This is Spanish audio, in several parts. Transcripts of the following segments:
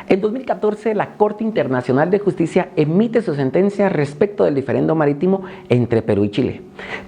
En 2014, la Corte Internacional de Justicia emite su sentencia respecto del diferendo marítimo entre Perú y Chile.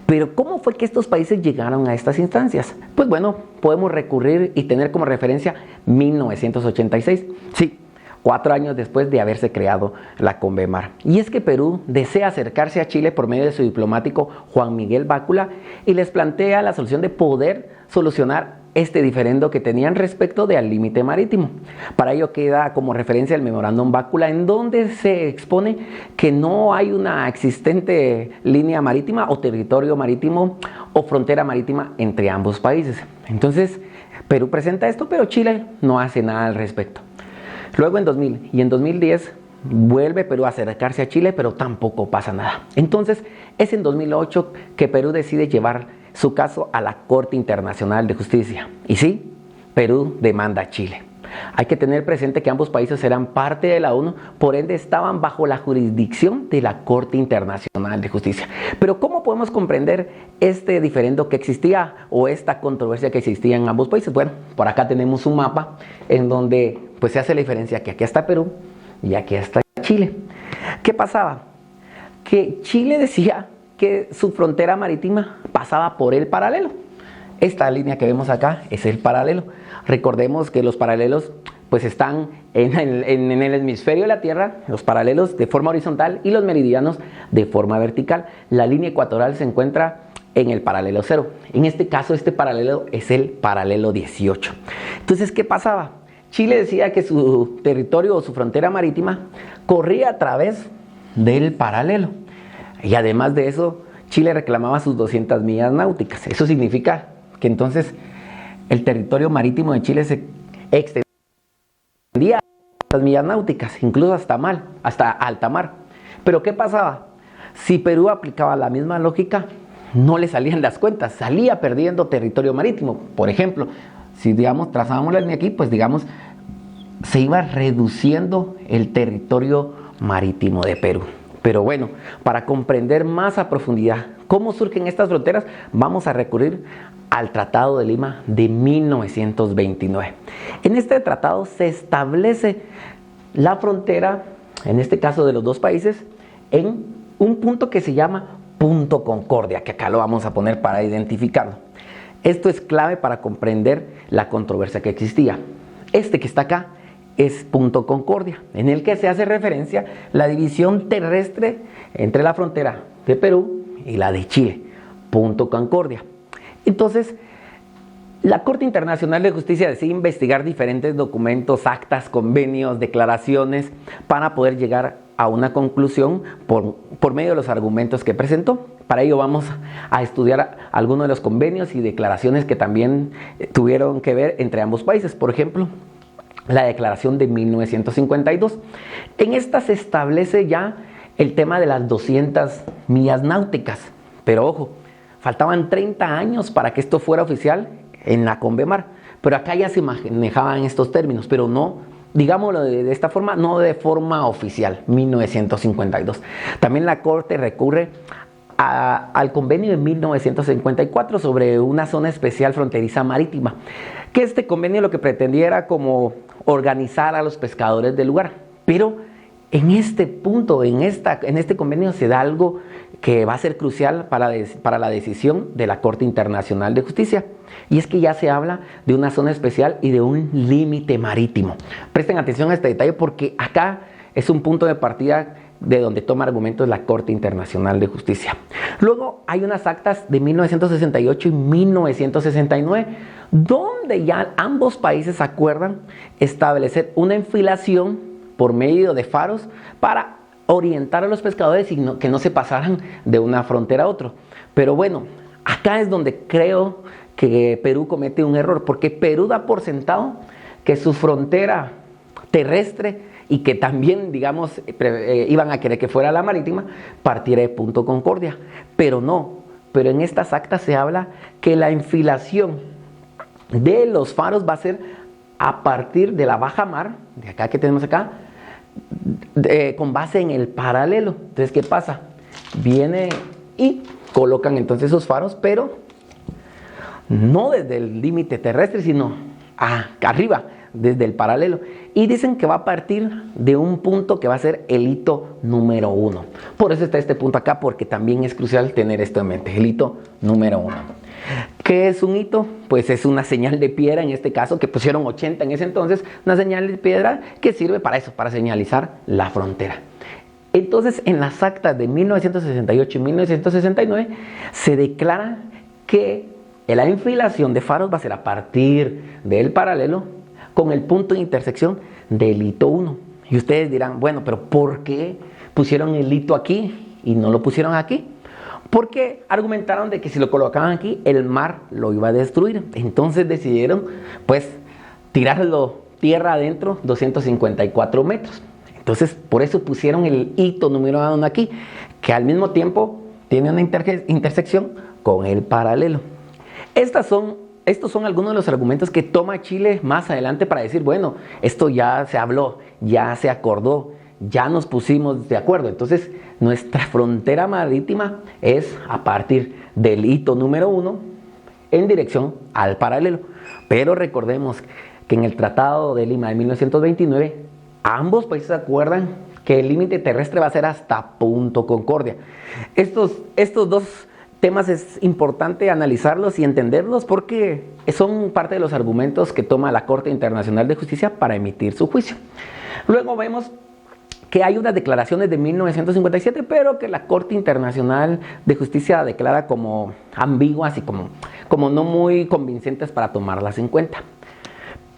Pero ¿cómo fue que estos países llegaron a estas instancias? Pues bueno, podemos recurrir y tener como referencia 1986. Sí, 4 años después de haberse creado la Convemar. Y es que Perú desea acercarse a Chile por medio de su diplomático Juan Miguel Bácula y les plantea la solución de poder solucionar este diferendo que tenían respecto del límite marítimo. Para ello queda como referencia el memorándum Bácula, en donde se expone que no hay una existente línea marítima o territorio marítimo o frontera marítima entre ambos países. Entonces, Perú presenta esto, pero Chile no hace nada al respecto. Luego en 2000 y en 2010 vuelve Perú a acercarse a Chile, pero tampoco pasa nada. Entonces es en 2008 que Perú decide llevar su caso a la Corte Internacional de Justicia. Y sí, Perú demanda a Chile. Hay que tener presente que ambos países eran parte de la ONU, por ende estaban bajo la jurisdicción de la Corte Internacional de Justicia. Pero ¿cómo podemos comprender este diferendo que existía o esta controversia que existía en ambos países? Bueno, por acá tenemos un mapa en donde pues se hace la diferencia que aquí está Perú y aquí está Chile. ¿Qué pasaba? Que Chile decía que su frontera marítima pasaba por el paralelo. Esta línea que vemos acá es el paralelo. Recordemos que los paralelos pues están en el hemisferio de la Tierra, los paralelos de forma horizontal y los meridianos de forma vertical. La línea ecuatorial se encuentra en el paralelo 0. En este caso, este paralelo es el paralelo 18. Entonces, ¿qué pasaba? Chile decía que su territorio o su frontera marítima corría a través del paralelo. Y además de eso, Chile reclamaba sus 200 millas náuticas. Eso significa que entonces el territorio marítimo de Chile se extendía a 200 millas náuticas, incluso hasta alta mar. Pero ¿qué pasaba? Si Perú aplicaba la misma lógica, no le salían las cuentas, salía perdiendo territorio marítimo. Por ejemplo, si digamos trazábamos la línea aquí, pues digamos se iba reduciendo el territorio marítimo de Perú. Pero bueno, para comprender más a profundidad cómo surgen estas fronteras, vamos a recurrir al Tratado de Lima de 1929. En este tratado se establece la frontera, en este caso de los dos países, en un punto que se llama punto Concordia, que acá lo vamos a poner para identificarlo. Esto es clave para comprender la controversia que existía. Este que está acá es punto Concordia, en el que se hace referencia la división terrestre entre la frontera de Perú y la de Chile, punto Concordia. Entonces, la Corte Internacional de Justicia decide investigar diferentes documentos, actas, convenios, declaraciones, para poder llegar a una conclusión por medio de los argumentos que presentó. Para ello vamos a estudiar algunos de los convenios y declaraciones que también tuvieron que ver entre ambos países. Por ejemplo, la declaración de 1952. En esta se establece ya el tema de las 200 millas náuticas. Pero ojo, faltaban 30 años para que esto fuera oficial en la Convemar. Pero acá ya se manejaban estos términos, pero no, digámoslo de esta forma, no de forma oficial, 1952. También la Corte recurre al convenio de 1954 sobre una zona especial fronteriza marítima, que este convenio lo que pretendía era como organizar a los pescadores del lugar. Pero en este punto, en este convenio se da algo que va a ser crucial para la decisión de la Corte Internacional de Justicia, y es que ya se habla de una zona especial y de un límite marítimo. Presten atención a este detalle porque acá es un punto de partida de donde toma argumentos la Corte Internacional de Justicia. Luego hay unas actas de 1968 y 1969, donde ya ambos países acuerdan establecer una enfilación por medio de faros para orientar a los pescadores y que no se pasaran de una frontera a otra. Pero bueno, acá es donde creo que Perú comete un error, porque Perú da por sentado que su frontera terrestre y que también, digamos, iban a querer que fuera la marítima, partiera de punto Concordia. Pero no, pero en estas actas se habla que la enfilación de los faros va a ser a partir de la baja mar, de acá que tenemos acá, con base en el paralelo. Entonces, ¿qué pasa? Viene y colocan entonces sus faros, pero no desde el límite terrestre, sino arriba, desde el paralelo. Y dicen que va a partir de un punto que va a ser el hito número 1. Por eso está este punto acá, porque también es crucial tener esto en mente, el hito número 1. ¿Qué es un hito? Pues es una señal de piedra, en este caso, que pusieron 80 en ese entonces, una señal de piedra que sirve para eso, para señalizar la frontera. Entonces, en las actas de 1968 y 1969 se declara que la infilación de faros va a ser a partir del paralelo con el punto de intersección del hito 1. Y ustedes dirán, bueno, pero ¿por qué pusieron el hito aquí y no lo pusieron aquí? Porque argumentaron de que si lo colocaban aquí, el mar lo iba a destruir. Entonces decidieron, pues, tirarlo tierra adentro 254 metros. Entonces, por eso pusieron el hito número 1 aquí, que al mismo tiempo tiene una intersección con el paralelo. Estos son algunos de los argumentos que toma Chile más adelante para decir, bueno, esto ya se habló, ya se acordó, ya nos pusimos de acuerdo. Entonces, nuestra frontera marítima es a partir del hito número 1 en dirección al paralelo. Pero recordemos que en el Tratado de Lima de 1929, ambos países se acuerdan que el límite terrestre va a ser hasta Punto Concordia. Estos dos temas es importante analizarlos y entenderlos porque son parte de los argumentos que toma la Corte Internacional de Justicia para emitir su juicio. Luego vemos que hay unas declaraciones de 1957, pero que la Corte Internacional de Justicia declara como ambiguas y como no muy convincentes para tomarlas en cuenta.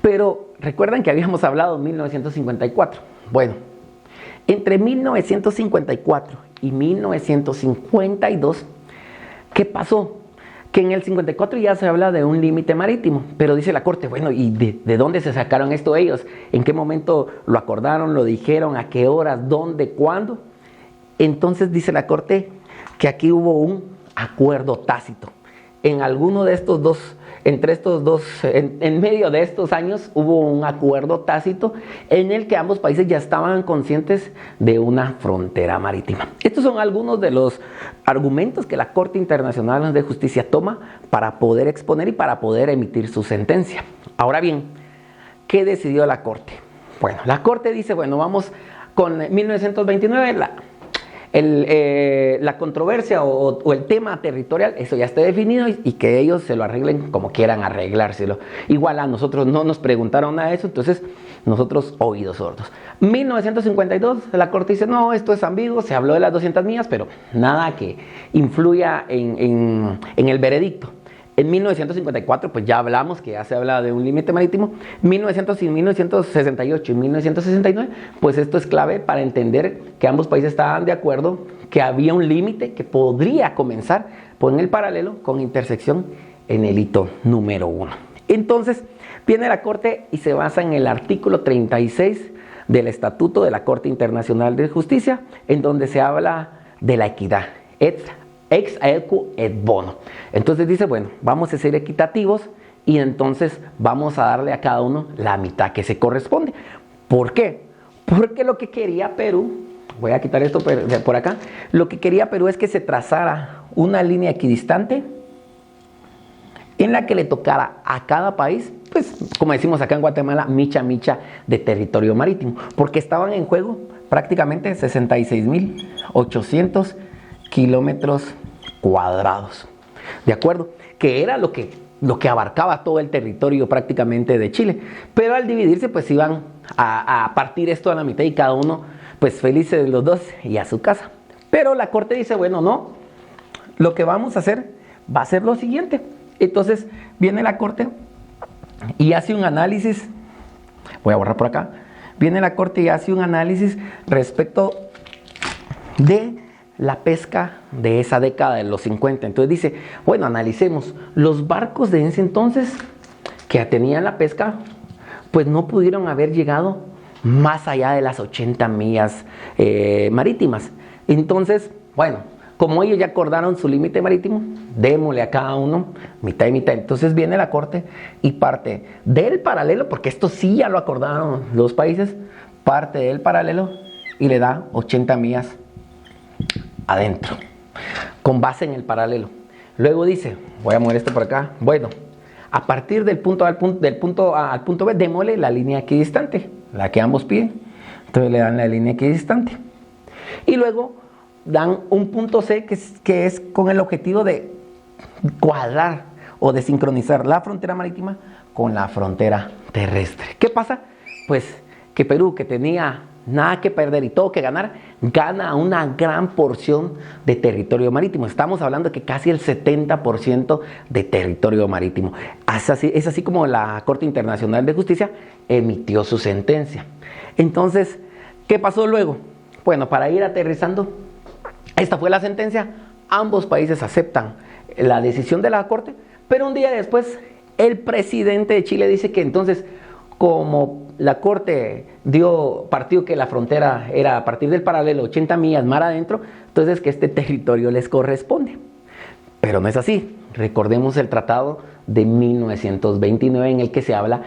Pero recuerdan que habíamos hablado de 1954. Bueno, entre 1954 y 1952, ¿qué pasó? Que en el 54 ya se habla de un límite marítimo, pero dice la Corte, bueno, ¿y de dónde se sacaron esto ellos? ¿En qué momento lo acordaron, lo dijeron, a qué horas, dónde, cuándo? Entonces dice la Corte que aquí hubo un acuerdo tácito. En alguno de estos dos, en medio de estos años hubo un acuerdo tácito en el que ambos países ya estaban conscientes de una frontera marítima. Estos son algunos de los argumentos que la Corte Internacional de Justicia toma para poder exponer y para poder emitir su sentencia. Ahora bien, ¿qué decidió la Corte? Bueno, la Corte dice, bueno, vamos con 1929, la controversia o el tema territorial, eso ya está definido y que ellos se lo arreglen como quieran arreglárselo. Igual a nosotros no nos preguntaron nada de eso, entonces nosotros oídos sordos. 1952, la Corte dice, no, esto es ambiguo, se habló de las 200 millas, pero nada que influya en el veredicto. En 1954, pues ya hablamos que ya se habla de un límite marítimo. 1968 y 1969, pues esto es clave para entender que ambos países estaban de acuerdo que había un límite que podría comenzar por el paralelo con intersección en el hito número 1. Entonces, viene la Corte y se basa en el artículo 36 del Estatuto de la Corte Internacional de Justicia, en donde se habla de la equidad. Ex aequo et bono. Entonces dice, bueno, vamos a ser equitativos y entonces vamos a darle a cada uno la mitad que se corresponde. ¿Por qué? Porque lo que quería Perú, voy a quitar esto por acá, lo que quería Perú es que se trazara una línea equidistante en la que le tocara a cada país, pues como decimos acá en Guatemala, micha de territorio marítimo, porque estaban en juego prácticamente 66.800 kilómetros cuadrados, ¿de acuerdo? Que era lo que abarcaba todo el territorio prácticamente de Chile, pero al dividirse pues iban a partir esto a la mitad y cada uno pues felices de los dos y a su casa. Pero la Corte dice, bueno, no, lo que vamos a hacer va a ser lo siguiente. Entonces viene la Corte y hace un análisis, voy a borrar por acá, viene la Corte y hace un análisis respecto de la pesca de esa década de los 50. Entonces dice, bueno, analicemos los barcos de ese entonces que tenían la pesca, pues no pudieron haber llegado más allá de las 80 millas marítimas. Entonces, bueno, como ellos ya acordaron su límite marítimo, démosle a cada uno mitad y mitad. Entonces viene la Corte y parte del paralelo, porque esto sí ya lo acordaron los países, parte del paralelo y le da 80 millas adentro, con base en el paralelo. Luego dice, voy a mover esto por acá, bueno, a partir del punto A al punto B, démosle la línea equidistante, la que ambos piden. Entonces le dan la línea equidistante. Y luego dan un punto C que es con el objetivo de cuadrar o de sincronizar la frontera marítima con la frontera terrestre. ¿Qué pasa? Pues que Perú, que tenía nada que perder y todo que ganar, gana una gran porción de territorio marítimo. Estamos hablando de que casi el 70% de territorio marítimo. Es así como la Corte Internacional de Justicia emitió su sentencia. Entonces, ¿qué pasó luego? Bueno, para ir aterrizando, esta fue la sentencia. Ambos países aceptan la decisión de la Corte, pero un día después el presidente de Chile dice que entonces, como la Corte partió que la frontera era a partir del paralelo 80 millas mar adentro, entonces que este territorio les corresponde. Pero no es así. Recordemos el tratado de 1929 en el que se habla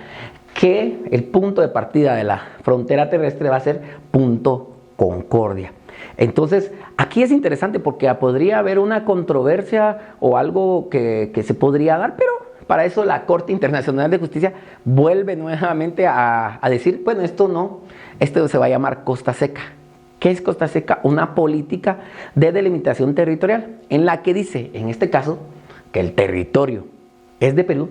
que el punto de partida de la frontera terrestre va a ser punto Concordia. Entonces, aquí es interesante porque podría haber una controversia o algo que se podría dar, pero para eso la Corte Internacional de Justicia vuelve nuevamente a decir, bueno, esto se va a llamar Costa Seca. ¿Qué es Costa Seca? Una política de delimitación territorial en la que dice, en este caso, que el territorio es de Perú,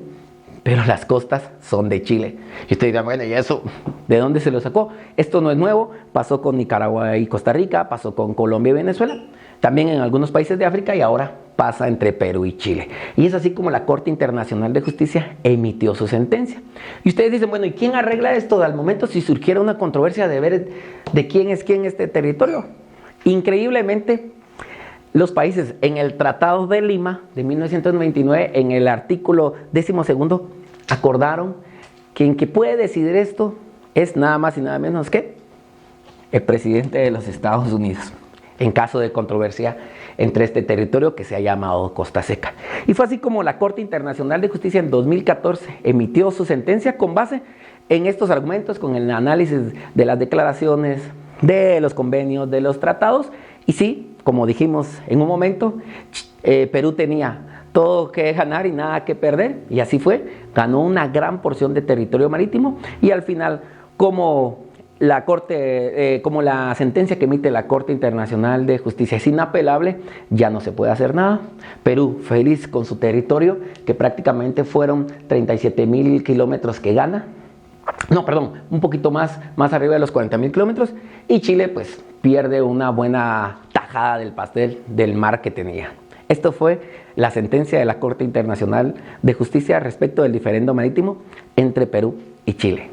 pero las costas son de Chile. Y usted dirá, bueno, ¿y eso de dónde se lo sacó? Esto no es nuevo, pasó con Nicaragua y Costa Rica, pasó con Colombia y Venezuela, también en algunos países de África y ahora pasa entre Perú y Chile. Y es así como la Corte Internacional de Justicia emitió su sentencia. Y ustedes dicen, bueno, ¿y quién arregla esto al momento si surgiera una controversia de ver de quién es quién este territorio? Increíblemente, los países en el Tratado de Lima de 1999, en el artículo 12, acordaron que quien puede decidir esto es nada más y nada menos que el presidente de los Estados Unidos, en caso de controversia entre este territorio que se ha llamado Costa Seca. Y fue así como la Corte Internacional de Justicia en 2014 emitió su sentencia con base en estos argumentos, con el análisis de las declaraciones, de los convenios, de los tratados. Y sí, como dijimos en un momento, Perú tenía todo que ganar y nada que perder, y así fue, ganó una gran porción de territorio marítimo, y al final, como la sentencia que emite la Corte Internacional de Justicia es inapelable, ya no se puede hacer nada. Perú feliz con su territorio, que prácticamente fueron 37,000 kilómetros que gana. No, perdón, un poquito más arriba de los 40,000 kilómetros. Y Chile pues pierde una buena tajada del pastel del mar que tenía. Esto fue la sentencia de la Corte Internacional de Justicia respecto del diferendo marítimo entre Perú y Chile.